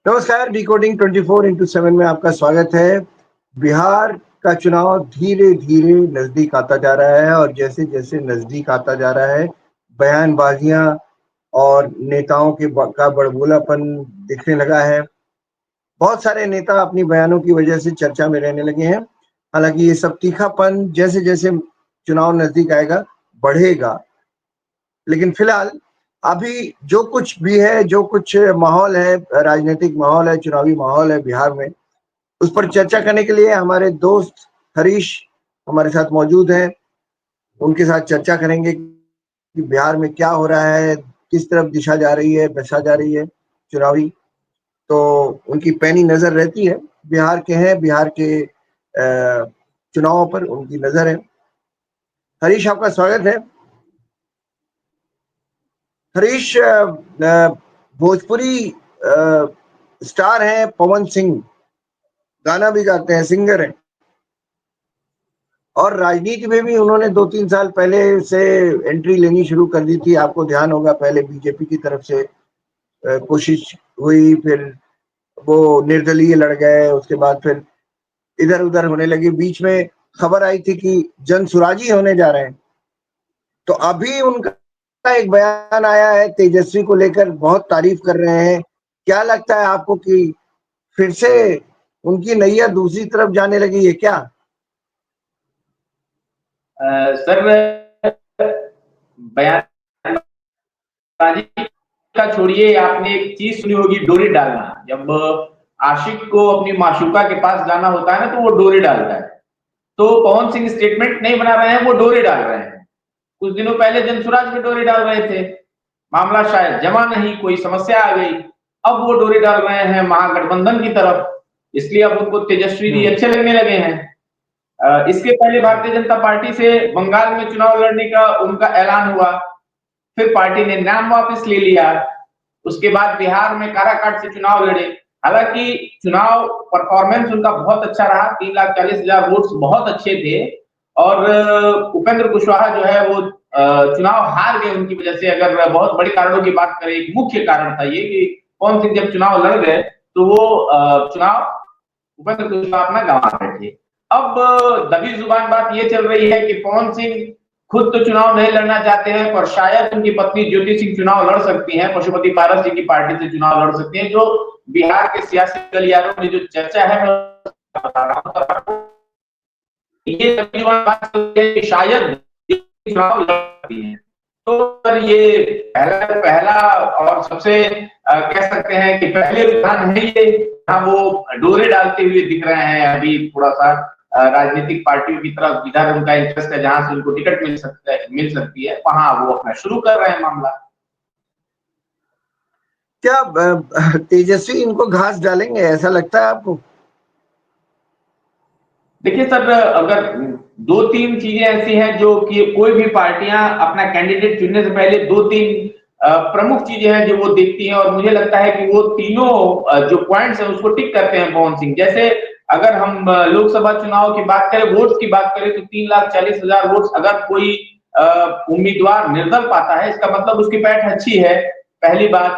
नमस्कार, डिकोडिंग 24/7 में आपका स्वागत है। बिहार का चुनाव धीरे-धीरे नज़दीक आता जा रहा है और जैसे-जैसे नज़दीक आता जा रहा है, बयानबाज़ियाँ और नेताओं के ब का बड़बोलापन दिखने लगा है। बहुत सारे नेता अपनी बयानों की वजह से चर्चा में रहने लगे हैं। हालाँकि ये सब तीखापन जैसे-जैसे चुनाव नज़दीक आएगा, बढ़ेगा। लेकिन फिलहाल अभी जो कुछ भी है, जो कुछ माहौल है, राजनीतिक माहौल है, चुनावी माहौल है बिहार में, उस पर चर्चा करने के लिए हमारे दोस्त हरीश हमारे साथ मौजूद हैं। उनके साथ चर्चा करेंगे कि बिहार में क्या हो रहा है, किस तरफ दिशा जा रही है, दशा जा रही है चुनावी। तो उनकी पैनी नज़र रहती है, बिहार के हैं, बिहार के चुनावों पर उनकी नज़र है। हरीश, आपका स्वागत है। हरीश, भोजपुरी स्टार हैं पवन सिंह, गाना भी गाते हैं, सिंगर हैं और राजनीति में भी उन्होंने 2-3 साल पहले से एंट्री लेनी शुरू कर दी थी। आपको ध्यान होगा, पहले बीजेपी की तरफ से कोशिश हुई, फिर वो निर्दलीय लड़ गए, उसके बाद फिर इधर-उधर होने लगे। बीच में खबर आई थी कि जनसुराजी होने जा रहे हैं। तो अभी उनका एक बयान आया है तेजस्वी को लेकर, बहुत तारीफ कर रहे हैं। क्या लगता है आपको कि फिर से उनकी नैया दूसरी तरफ जाने लगी है क्या? सर, बयानबाजी का छोड़िए, आपने एक चीज सुनी होगी, डोरी डालना। जब आशिक को अपनी माशूका के पास जाना होता है ना, तो वो डोरी डालता है। तो पवन सिंह स्टेटमेंट नहीं बना रहे हैं, वो डोरी डाल रहे हैं। कुछ दिनों पहले जनसुराज में डोरी डाल रहे थे, मामला शायद जमा नहीं, कोई समस्या आ गई। अब वो डोरी डाल रहे हैं महागठबंधन की तरफ, इसलिए अब उनको तेजस्वी जी अच्छे लगने लगे हैं। इसके पहले भारतीय जनता पार्टी से बंगाल में चुनाव लड़ने का उनका ऐलान हुआ, फिर पार्टी ने नाम वापस ले लिया। उसके बाद बिहार में काराकाट से चुनाव लड़े। हालांकि चुनाव परफॉर्मेंस उनका बहुत अच्छा रहा, 3,40,000 वोट्स बहुत अच्छे थे। और उपेंद्र कुशवाहा जो है वो चुनाव हार गए उनकी वजह से। अगर बहुत बड़े कारणों की बात करें, एक मुख्य कारण था ये कि पवन सिंह जब चुनाव लड़ गए तो वो चुनाव उपेंद्र कुशवाहा अपना गंवा बैठे। अब दबी जुबान बात ये चल रही है कि पवन सिंह खुद तो चुनाव नहीं लड़ना चाहते हैं, पर शायद उनकी पत्नी ज्योति सिंह चुनाव लड़ सकती हैं, पशुपति पारस जी की पार्टी से चुनाव लड़ सकती हैं। जो बिहार के सियासी गलियारों में जो चर्चा है, मैं बता रहा हूं, ये बात है कि शायद चुनाव लड़ सकती है। तो सर, ये पहला और सबसे कह सकते हैं कि पहले रुझान है ये, जहां वो डोरे डालते हुए दिख रहे हैं। अभी थोड़ा सा राजनीतिक पार्टियों की तरफ जिधर उनका इंटरेस्ट है, जहां से उनको टिकट मिल सकती है, वहां वो अपना शुरू कर रहे हैं मामला। क्या तेजस्वी इनको घास डालेंगे, ऐसा लगता है आपको? देखिए सर, अगर दो तीन चीजें ऐसी हैं जो कि कोई भी पार्टियां अपना कैंडिडेट चुनने से पहले दो तीन प्रमुख चीजें हैं जो वो देखती हैं, और मुझे लगता है कि वो तीनों जो पॉइंट्स हैं उसको टिक करते हैं पवन सिंह। जैसे अगर हम लोकसभा चुनाव की बात करें, वोट्स की बात करें, तो 3,40,000 वोट्स अगर कोई उम्मीदवार निर्दल पाता है, इसका मतलब उसकी पैठ अच्छी है, पहली बात।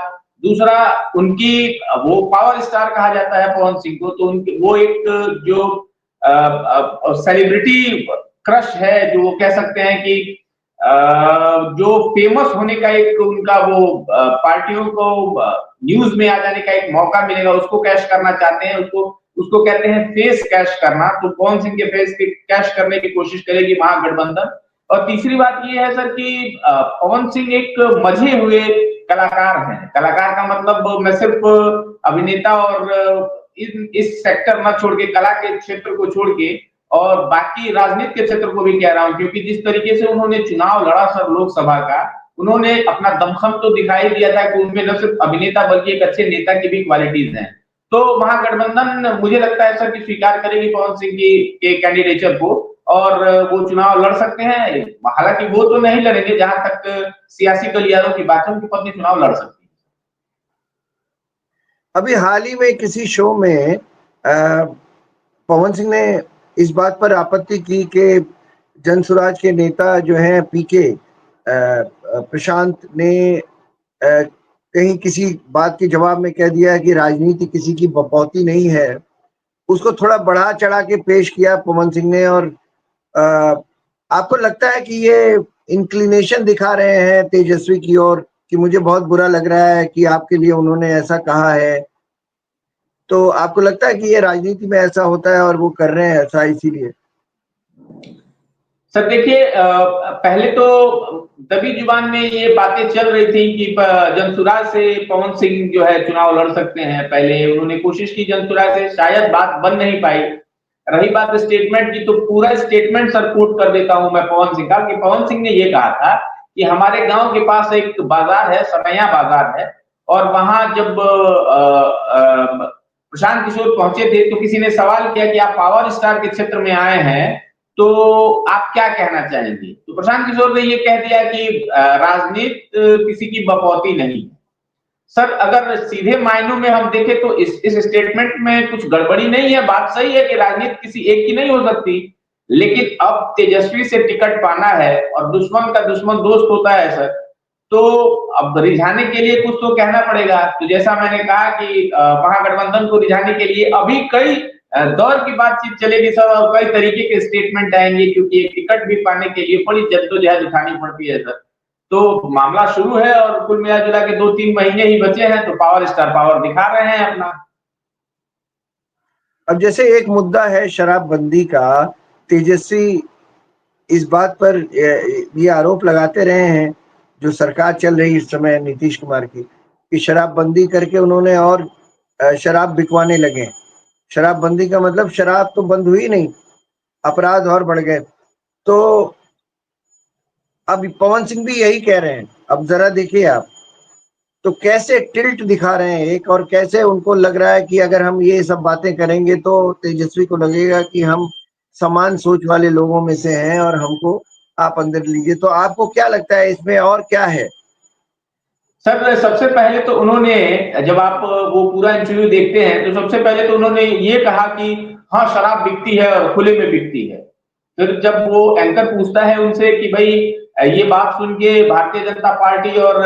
दूसरा, उनकी वो पावर स्टार कहा जाता है पवन सिंह को, तो उनकी वो एक जो सेलिब्रिटी क्रश है, जो वो कह सकते हैं कि जो फेमस होने का एक उनका वो पार्टियों को न्यूज में आ जाने का एक मौका मिलेगा, उसको कैश करना चाहते हैं। उसको उसको कहते हैं फेस कैश करना। तो पवन सिंह के फेस के कैश करने की कोशिश करेगी महागठबंधन। और तीसरी बात ये है सर कि पवन सिंह एक मजे हुए कलाकार हैं। कलाकार का मतलब मैं सिर्फ अभिनेता और इस सेक्टर न छोड़ के, कला के क्षेत्र को छोड़ के, और बाकी राजनीति के क्षेत्र को भी कह रहा हूं, क्योंकि जिस तरीके से उन्होंने चुनाव लड़ा सर लोकसभा का, उन्होंने अपना दमखम तो दिखाई दिया था कि उनमें न सिर्फ अभिनेता बल्कि एक अच्छे नेता की भी क्वालिटीज हैं। तो महागठबंधन मुझे लगता है सर कि स्वीकार करेगी पवन सिंह की के कैंडिडेचर को, और वो चुनाव लड़ सकते हैं। हालांकि वो तो नहीं लड़ेंगे, जहां तक सियासी गलियारों की बात है, उनकी पत्नी चुनाव लड़ सकती है। अभी हाल ही में किसी शो में पवन सिंह ने इस बात पर आपत्ति की कि जनसुराज के नेता जो हैं पीके प्रशांत ने कहीं किसी बात के जवाब में कह दिया कि राजनीति किसी की बपौती नहीं है, उसको थोड़ा बढ़ा चढ़ा के पेश किया पवन सिंह ने। और आपको लगता है कि ये इंक्लिनेशन दिखा रहे हैं तेजस्वी की ओर कि मुझे बहुत बुरा लग रहा है कि आपके लिए उन्होंने ऐसा कहा है? तो आपको लगता है कि ये राजनीति में ऐसा होता है और वो कर रहे हैं ऐसा इसीलिए? सर देखिए, पहले तो दबी जुबान में ये बातें चल रही थी कि जनसुराज से पवन सिंह जो है चुनाव लड़ सकते हैं। पहले उन्होंने कोशिश की जनसुराज से, शायद बात बन नहीं पाई। रही बात स्टेटमेंट की, तो पूरा स्टेटमेंट सर कोट कर देता हूं मैं पवन सिंह का, कि पवन सिंह ने ये कहा था कि हमारे गांव के पास एक बाजार है, सरैया बाजार है, और वहां जब प्रशांत किशोर पहुंचे थे तो किसी ने सवाल किया कि आप पावर स्टार के क्षेत्र में आए हैं, तो आप क्या कहना चाहेंगे? तो प्रशांत किशोर ने ये कह दिया कि राजनीति किसी की बपौती नहीं। सर अगर सीधे मायनों में हम देखें तो इस स्टेटमेंट में कुछ गड़बड़ी नहीं है। बात सही है कि राजनीति किसी एक की नहीं हो सकती, लेकिन अब तेजस्वी से टिकट पाना है और दुश्मन का दुश्मन दोस्त होता है सर, तो अब रिझाने के लिए कुछ तो कहना पड़ेगा। तो जैसा मैंने कहा कि महागठबंधन को रिझाने के लिए अभी कई दौर की बातचीत चलेगी सर, और कई तरीके के स्टेटमेंट आएंगे, क्योंकि टिकट भी पाने के लिए बड़ी जद्दोजहद उठानी पड़ती है सर। तो मामला शुरू है और कुल मिला जुला के 2-3 महीने ही बचे हैं, तो पावर स्टार पावर दिखा रहे हैं अपना। अब जैसे एक मुद्दा है शराबबंदी का, तेजस्वी इस बात पर ये आरोप लगाते रहे हैं, जो सरकार चल रही इस समय नीतीश कुमार की, कि शराबबंदी करके उन्होंने और शराब बिकवाने लगे। शराबबंदी का मतलब शराब तो बंद हुई नहीं, अपराध और बढ़ गए। तो अब पवन सिंह भी यही कह रहे हैं। अब जरा देखिए आप, तो कैसे टिल्ट दिखा रहे हैं एक, और कैसे उनको लग रहा है कि अगर हम ये सब बातें करेंगे तो तेजस्वी को लगेगा कि हम समान सोच वाले लोगों में से हैं और हमको आप अंदर लीजिए। तो आपको क्या लगता है इसमें और क्या है? सर सबसे पहले तो उन्होंने, जब आप वो पूरा इंटरव्यू देखते हैं तो सबसे पहले तो उन्होंने ये कहा कि हाँ शराब बिकती है और खुले में बिकती है। फिर जब वो एंकर पूछता है उनसे कि भाई ये बात सुन के भारतीय जनता पार्टी और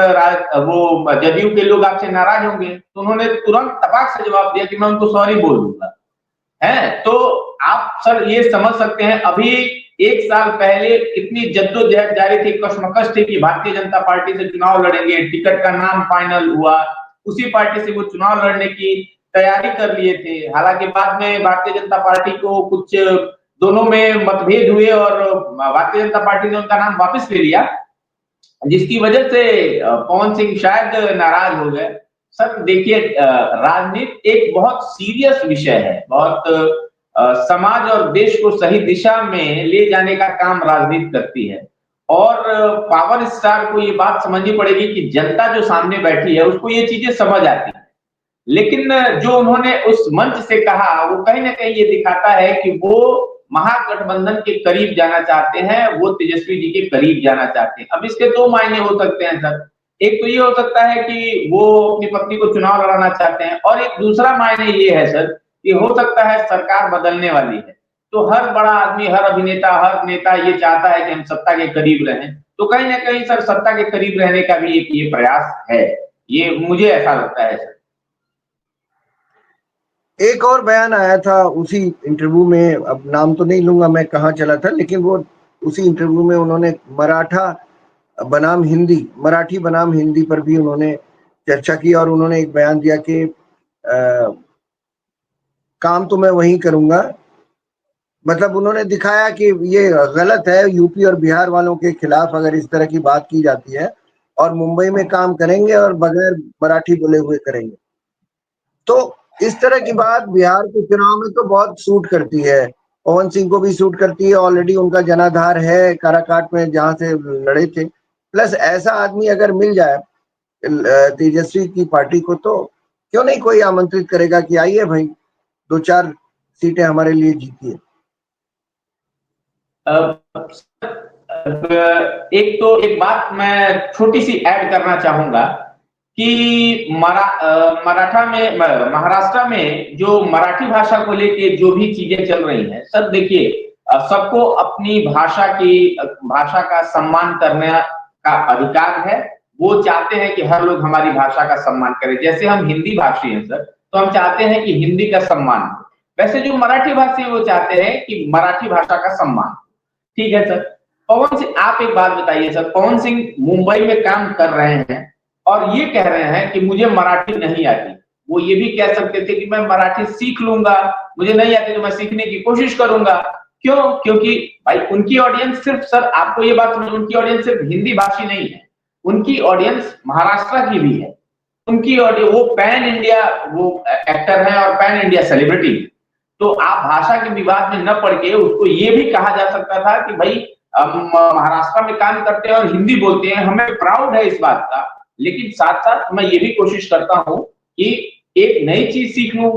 वो जदयू के लोग आपसे नाराज होंगे, तो उन्होंने तुरंत तपाक से जवाब दिया कि मैं उनको सॉरी बोल दूंगा। है तो आप सर ये समझ सकते हैं, अभी 1 साल पहले इतनी जद्दोजहद जारी थी, कशमकश थी कि भारतीय जनता पार्टी से चुनाव लड़ेंगे, टिकट का नाम फाइनल हुआ, उसी पार्टी से वो चुनाव लड़ने की तैयारी कर लिए थे। हालांकि बाद में भारतीय जनता पार्टी को कुछ दोनों में मतभेद हुए और भारतीय जनता पार्टी ने उनका नाम वापस ले लिया, जिसकी वजह से पवन सिंह शायद नाराज हो गए। सर देखिए, राजनीति एक बहुत सीरियस विषय है, बहुत समाज और देश को सही दिशा में ले जाने का काम राजनीति करती है। और पावर स्टार को ये बात समझनी पड़ेगी कि जनता जो सामने बैठी है उसको ये चीजें समझ आती है, लेकिन जो उन्होंने उस मंच से कहा वो कहीं ना कहीं ये दिखाता है कि वो महागठबंधन के करीब जाना चाहते हैं, वो तेजस्वी जी के करीब जाना चाहते हैं। अब इसके दो मायने हो सकते हैं सर। एक तो ये हो सकता है कि वो अपनी पत्नी को चुनाव लड़ाना चाहते हैं, और एक दूसरा मायने ये है सर कि हो सकता है सरकार बदलने वाली है, तो हर बड़ा आदमी, हर अभिनेता, हर नेता ये चाहता है कि हम सत्ता के करीब रहें। तो कहीं ना कहीं सर सत्ता के करीब रहने का भी एक ये प्रयास है, ये मुझे ऐसा लगता है सर। एक और बयान आया था उसी इंटरव्यू में, अब नाम तो नहीं लूंगा मैं कहाँ चला था, लेकिन वो उसी इंटरव्यू में उन्होंने मराठी बनाम हिंदी पर भी उन्होंने चर्चा की, और उन्होंने एक बयान दिया कि काम तो मैं वहीं करूंगा। मतलब उन्होंने दिखाया कि ये गलत है, यूपी और बिहार वालों के खिलाफ अगर इस तरह की बात की जाती है, और मुंबई में काम करेंगे और बगैर मराठी बोले हुए करेंगे। तो इस तरह की बात बिहार के चुनाव में तो बहुत सूट करती है, पवन सिंह को भी सूट करती है। ऑलरेडी उनका जनाधार है काराकाट में जहां से लड़े थे। प्लस ऐसा आदमी अगर मिल जाए तेजस्वी की पार्टी को, तो क्यों नहीं कोई आमंत्रित करेगा कि आइए भाई 2-4 सीटें हमारे लिए जीतिए। एक बात मैं छोटी सी ऐड करना चाहूंगा कि मराठा में, महाराष्ट्र में जो मराठी भाषा को लेके जो भी चीजें चल रही हैं सर, देखिए सबको अपनी भाषा का सम्मान करने का अधिकार है। वो चाहते हैं कि हर लोग हमारी भाषा का सम्मान करें। जैसे हम हिंदी भाषी हैं सर, तो हम चाहते हैं कि हिंदी का सम्मान हो। वैसे जो मराठी भाषी हैं वो चाहते हैं कि मराठी भाषा का सम्मान। ठीक है सर। पवन सिंह, आप एक बात बताइए सर, पवन सिंह मुंबई में काम कर रहे हैं और ये कह रहे हैं कि मुझे मराठी नहीं आती। वो ये भी कह सकते थे कि मैं मराठी सीख लूंगा, मुझे नहीं आती तो मैं सीखने की कोशिश करूंगा। क्यों? क्योंकि भाई उनकी ऑडियंस सिर्फ, सर आपको ये बात समझ, उनकी ऑडियंस सिर्फ हिंदी भाषी नहीं है, उनकी ऑडियंस महाराष्ट्र की भी है। उनकी ऑडियंस, वो पैन इंडिया वो एक्टर है और पैन इंडिया सेलिब्रिटी। तो आप भाषा के विवाद में न पड़ के उसको ये भी कहा जा सकता था कि भाई हम महाराष्ट्र में काम करते हैं और हिंदी बोलते हैं, हमें प्राउड है इस बात का। लेकिन साथ साथ मैं ये भी कोशिश करता हूं कि एक नई चीज सीख लूं,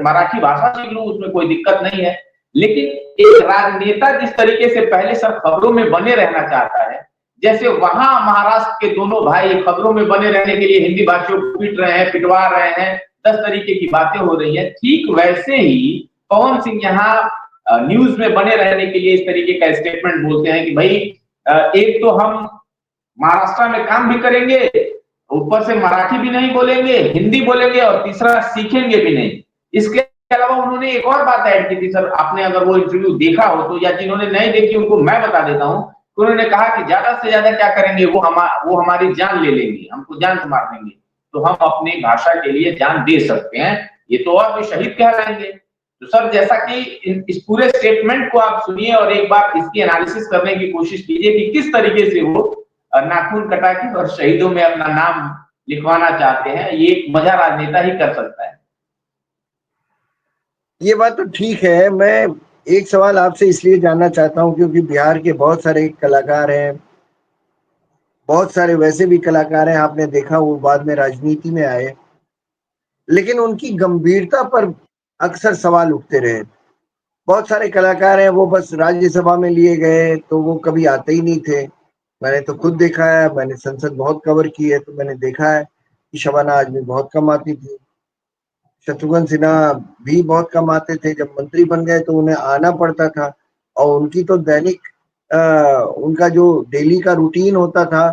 मराठी भाषा सीख लूं, उसमें कोई दिक्कत नहीं है। लेकिन एक राजनेता जिस तरीके से पहले सर खबरों में बने रहना चाहता है, जैसे वहां महाराष्ट्र के दोनों भाई खबरों में बने रहने के लिए हिंदी भाषियों को पीट रहे हैं, पिटवा रहे हैं, 10 तरीके की बातें हो रही है, ठीक वैसे ही पवन सिंह यहाँ न्यूज में बने रहने के लिए इस तरीके का स्टेटमेंट बोलते हैं कि भाई एक तो हम महाराष्ट्र में काम भी करेंगे, ऊपर से मराठी भी नहीं बोलेंगे, हिंदी बोलेंगे और तीसरा सीखेंगे भी नहीं। इसके अलावा उन्होंने एक और बात ऐड की थी सर, आपने अगर वो इंटरव्यू देखा हो तो, या जिन्होंने नहीं देखी उनको मैं बता देता हूं। उन्होंने कहा कि ज्यादा से ज्यादा क्या करेंगे, वो हमारी जान ले लेंगे, हमको जान से मार देंगे, तो हम अपनी भाषा के लिए जान दे सकते हैं, ये तो और भी शहीद कहलाएंगे। तो सर जैसा कि इस पूरे स्टेटमेंट को आप सुनिए और एक बार इसकी एनालिसिस करने की कोशिश कीजिए कि किस तरीके से वो नाखून कटा के और शहीदों में अपना नाम लिखवाना चाहते हैं। ये एक मजा राजनेता ही कर सकता है। ये बात तो ठीक है। मैं एक सवाल आपसे इसलिए जानना चाहता हूं क्योंकि बिहार के बहुत सारे कलाकार हैं, बहुत सारे वैसे भी कलाकार हैं, आपने देखा वो बाद में राजनीति में आए, लेकिन उनकी गंभीरता पर अक्सर सवाल उठते रहे। बहुत सारे कलाकार हैं वो बस राज्यसभा में लिए गए तो वो कभी आते ही नहीं थे। मैंने तो खुद देखा है, मैंने संसद बहुत कवर की है, तो मैंने देखा है कि शबाना आजमी बहुत कम आती थी, शत्रुघ्न सिन्हा भी बहुत कम आते थे। जब मंत्री बन गए तो उन्हें आना पड़ता था और उनकी तो दैनिक उनका जो डेली का रूटीन होता था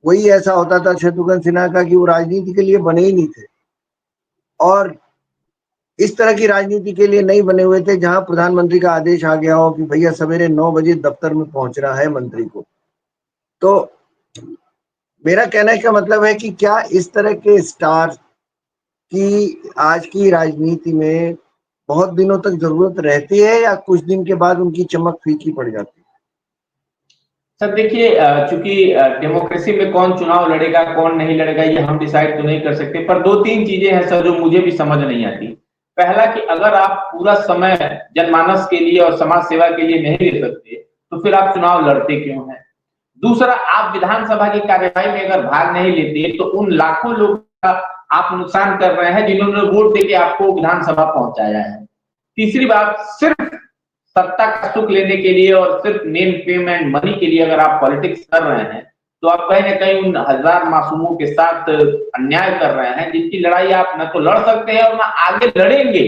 वही ऐसा होता था शत्रुघ्न सिन्हा का कि वो राजनीति के लिए बने ही नहीं थे, और इस तरह की राजनीति के लिए नहीं बने हुए थे जहां प्रधानमंत्री का आदेश आ गया हो कि भैया सवेरे 9 बजे दफ्तर में पहुंचना है मंत्री को। तो मेरा कहने का मतलब है कि क्या इस तरह के स्टार की आज की राजनीति में बहुत दिनों तक जरूरत रहती है या कुछ दिन के बाद उनकी चमक फीकी पड़ जाती है? सर देखिए, चूंकि डेमोक्रेसी में कौन चुनाव लड़ेगा कौन नहीं लड़ेगा ये हम डिसाइड तो नहीं कर सकते, पर दो तीन चीजें हैं सर जो मुझे भी समझ नहीं आती। पहला कि अगर आप पूरा समय जनमानस के लिए और समाज सेवा के लिए नहीं दे सकते तो फिर आप चुनाव लड़ते क्यों हैं? दूसरा, आप विधानसभा की कार्यवाही में अगर भाग नहीं लेते तो उन लाखों लोगों का आप नुकसान कर रहे हैं जिन्होंने वोट देके आपको विधानसभा पहुंचाया है। तीसरी बात, सिर्फ सत्ता का सुख लेने के लिए और सिर्फ नेम फेम एंड मनी के लिए अगर आप पॉलिटिक्स कर रहे हैं तो आप कहीं ना कहीं उन हजार मासूमों के साथ अन्याय कर रहे हैं जिनकी लड़ाई आप न तो लड़ सकते हैं और न आगे लड़ेंगे।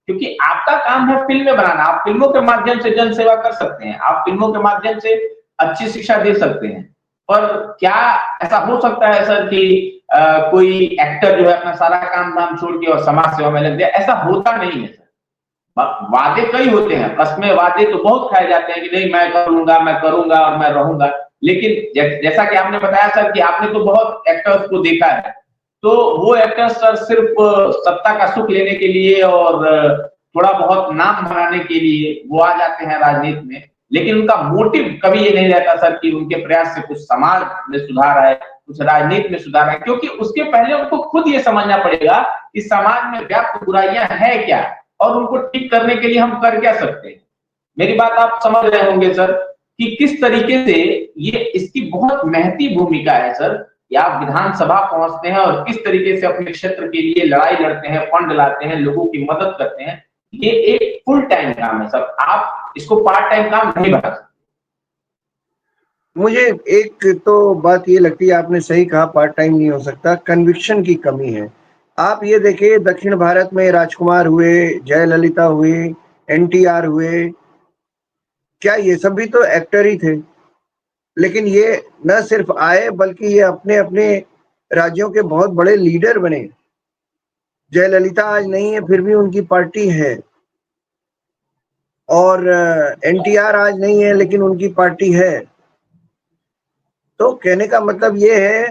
क्योंकि आपका काम है फिल्में बनाना, आप फिल्मों के माध्यम से जन सेवा कर सकते हैं, आप फिल्मों के माध्यम से अच्छी शिक्षा दे सकते हैं। पर क्या ऐसा हो सकता है सर कि कोई एक्टर जो है अपना सारा काम धाम छोड़ के और समाज सेवा में लग जाए? ऐसा होता नहीं है सर। वादे कई होते हैं, कसमें वादे तो बहुत खाए जाते हैं कि नहीं मैं करूंगा मैं करूंगा और मैं रहूंगा। लेकिन जैसा कि आपने बताया सर कि आपने तो बहुत एक्टर्स को देखा है, तो वो एक्टर्स सर सिर्फ सत्ता का सुख लेने के लिए और थोड़ा बहुत नाम बनाने के लिए वो आ जाते हैं राजनीति में। लेकिन उनका मोटिव कभी ये नहीं रहता सर कि उनके प्रयास से कुछ समाज में सुधार आए, कुछ राजनीति में सुधार आए, क्योंकि उसके पहले उनको खुद ये समझना पड़ेगा कि समाज में व्याप्त बुराइयां है क्या और उनको ठीक करने के लिए हम कर क्या सकते हैं। मेरी बात आप समझ रहे होंगे सर कि किस तरीके से ये इसकी बहुत महती भूमिका है सर कि आप विधानसभा पहुंचते हैं और किस तरीके से अपने क्षेत्र के लिए लड़ाई लड़ते हैं, फंड लाते हैं, लोगों की मदद करते हैं। ये एक फुल टाइम काम है सर, आप इसको पार्ट टाइम काम नहीं बना सकते। मुझे एक तो बात ये लगती है, आपने सही कहा, पार्ट टाइम नहीं हो सकता, कन्विक्शन की कमी है। आप ये देखिए दक्षिण भारत में राजकुमार हुए, जयललिता हुई, एनटीआर हुए, क्या ये सब भी तो एक्टर ही थे? लेकिन ये न सिर्फ आए बल्कि ये अपने अपने राज्यों के बहुत बड़े लीडर बने। जयललिता आज नहीं है फिर भी उनकी पार्टी है, और एनटीआर आज नहीं है लेकिन उनकी पार्टी है। तो कहने का मतलब ये है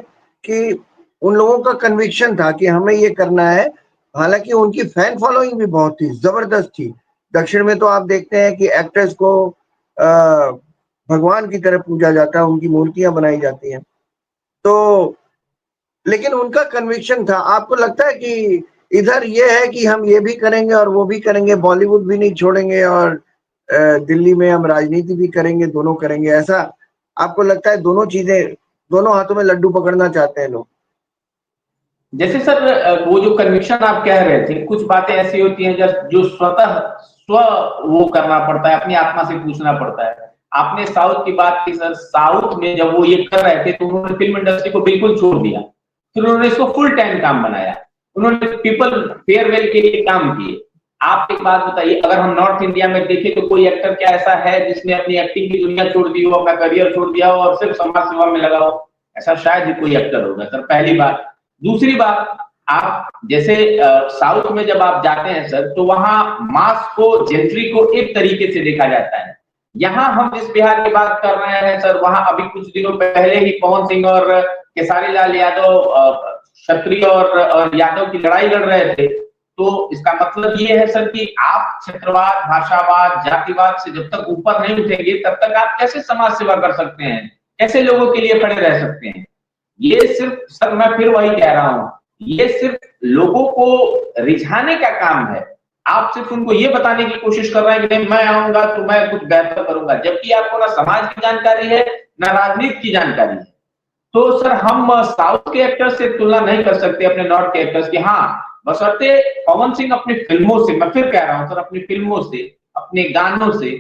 कि उन लोगों का कन्विक्शन था कि हमें ये करना है। हालांकि उनकी फैन फॉलोइंग भी बहुत थी, जबरदस्त थी। दक्षिण में तो आप देखते हैं कि एक्टर्स को भगवान की तरह पूजा जाता है, उनकी मूर्तियां बनाई जाती हैं। तो लेकिन उनका कन्विक्शन था। आपको लगता है कि इधर ये है कि हम ये भी करेंगे और वो भी करेंगे, बॉलीवुड भी नहीं छोड़ेंगे और दिल्ली में हम राजनीति भी करेंगे, दोनों करेंगे, ऐसा आपको लगता है? दोनों चीजें, दोनों हाथों में लड्डू पकड़ना चाहते हैं लोग। जैसे सर वो जो कन्विक्शन आप कह रहे थे, कुछ बातें ऐसी होती हैं जो स्वतः स्व वो करना पड़ता है, अपनी आत्मा से पूछना पड़ता है। आपने साउथ की बात की सर, साउथ में जब वो ये कर रहे थे तो उन्होंने फिल्म इंडस्ट्री को बिल्कुल छोड़ दिया, फिर उन्होंने इसको फुल टाइम काम बनाया। उन्होंने पीपल फेयरवेल के लिए काम किए। आप एक बात बताइए, अगर हम नॉर्थ इंडिया में देखें तो कोई एक्टर क्या ऐसा है जिसने अपनी एक्टिंग की दुनिया छोड़ दी हो, अपना करियर छोड़ दिया हो और सिर्फ समाज सेवा में लगा हो? ऐसा शायद ही कोई एक्टर होगा सर, पहली बात। दूसरी बात, आप जैसे साउथ में जब आप जाते हैं सर, तो वहां मास को, जेंट्री को एक तरीके से देखा जाता है। यहाँ हम जिस बिहार की बात कर रहे हैं सर, वहां अभी कुछ दिनों पहले ही पवन सिंह और खेसारी लाल यादव क्षत्रिय और यादव की लड़ाई लड़ रहे थे। तो इसका मतलब ये है सर कि आप क्षेत्रवाद, भाषावाद, जातिवाद से जब तक ऊपर नहीं उठेंगे तब तक आप कैसे समाज सेवा कर सकते हैं, कैसे लोगों के लिए खड़े रह सकते हैं? ये सिर्फ सर, मैं फिर वही कह रहा हूं, ये सिर्फ लोगों को रिझाने का काम है। आप सिर्फ उनको ये बताने की कोशिश कर रहे हैं कि नहीं मैं आऊंगा तो मैं कुछ बेहतर करूंगा, जबकि आपको ना समाज की जानकारी है ना राजनीति की जानकारी है। तो सर हम साउथ के एक्टर्स से तुलना नहीं कर सकते अपने नॉर्थ के एक्टर्स की। हाँ, बशर्ते पवन सिंह अपनी फिल्मों से, मैं फिर कह रहा हूं सर, अपनी फिल्मों से, अपने गानों से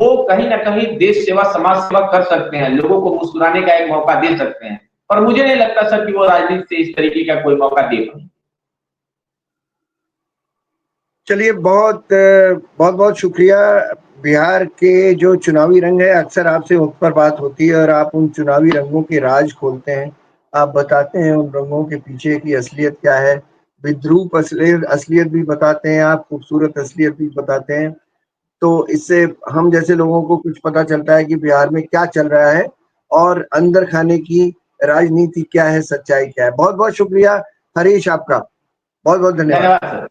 वो कहीं ना कहीं देश सेवा, समाज सेवा कर सकते हैं, लोगों को मुस्कुराने का एक मौका दे सकते हैं। पर मुझे नहीं लगता सर कि वो राजनीति से इस तरीके का कोई मौका दे पाए। चलिए, बहुत बहुत बहुत शुक्रिया। बिहार के जो चुनावी रंग है, अक्सर आपसे उस पर बात होती है और आप उन चुनावी रंगों के राज खोलते हैं। आप बताते हैं उन रंगों के पीछे की असलियत क्या है, विद्रूप असलियत असलियत भी बताते हैं आप, खूबसूरत असलियत भी बताते हैं। तो इससे हम जैसे लोगों को कुछ पता चलता है कि बिहार में क्या चल रहा है और अंदर खाने की राजनीति क्या है, सच्चाई क्या है। बहुत बहुत शुक्रिया हरीश, आपका बहुत बहुत धन्यवाद। धन्यवाद सर।